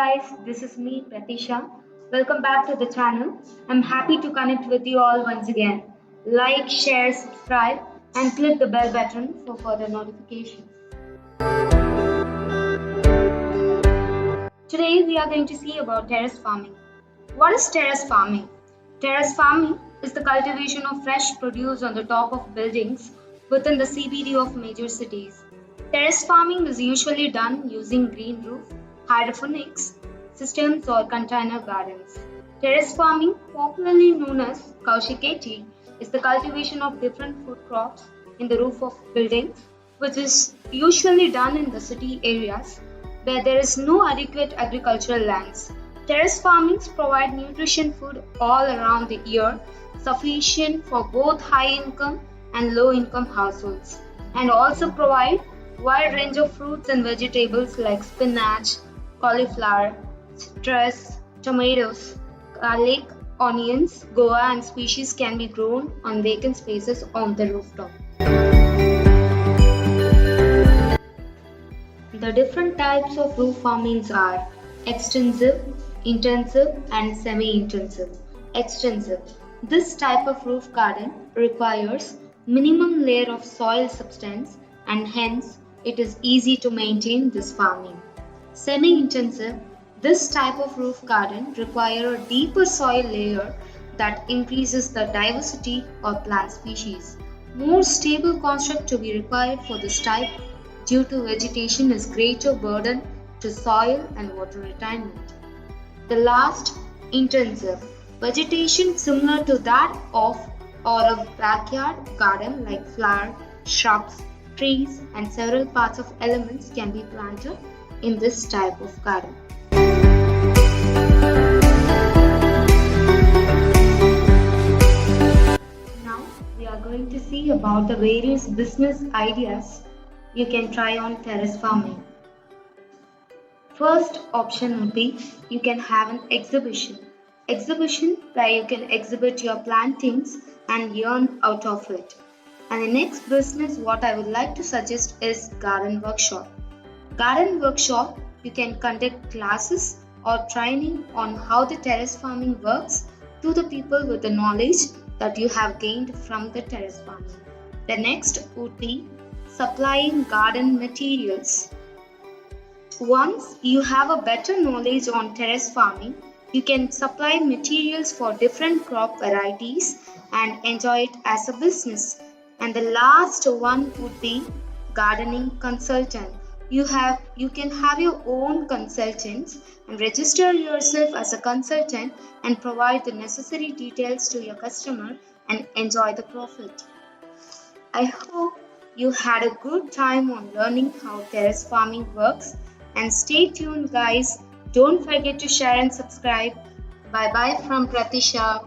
guys, this is me Pratisha. Welcome back to the channel. I'm happy to connect with you all once again. Like, share, subscribe, and click the bell button for further notifications. Today we are going to see about terrace farming. What is terrace farming? Terrace farming is the cultivation of fresh produce on the top of buildings within the CBD of major cities. Terrace farming is usually done using green roof, hydroponics systems or container gardens. Terrace farming, popularly known as Cultivated, is the cultivation of different food crops in the roof of buildings, which is usually done in the city areas where there is no adequate agricultural lands. Terrace farmings provide nutrition food all around the year, sufficient for both high income and low income households, and also provide wide range of fruits and vegetables like spinach, cauliflower, citrus, tomatoes, garlic, onions, guava and species can be grown on vacant spaces on the rooftop. The different types of roof farmings are extensive, intensive and semi-intensive. Extensive. This type of roof garden requires minimum layer of soil substance and hence it is easy to maintain this farming. Semi-intensive. This type of roof garden requires a deeper soil layer that increases the diversity of plant species. More stable construct to be required for this type due to vegetation is greater burden to soil and water retention. The last, intensive. Vegetation similar to that of or a backyard garden like flower, shrubs, trees and several parts of elements can be planted in this type of garden. Now we are going to see about the various business ideas you can try on terrace farming. First option would be you can have an exhibition. Exhibition where you can exhibit your plantings and earn out of it. And the next business what I would like to suggest is garden workshop. Garden workshop you can conduct classes or training on how the terrace farming works to the people with the knowledge that you have gained from the terrace farming. The next would be supplying garden materials. Once you have a better knowledge on terrace farming, you can supply materials for different crop varieties and enjoy it as a business. And the last one would be gardening consultant. You can have your own consultants and register yourself as a consultant and provide the necessary details to your customer and enjoy the profit. I hope you had a good time on learning how terrace farming works and stay tuned guys. Don't forget to share and subscribe. Bye bye from Pratisha.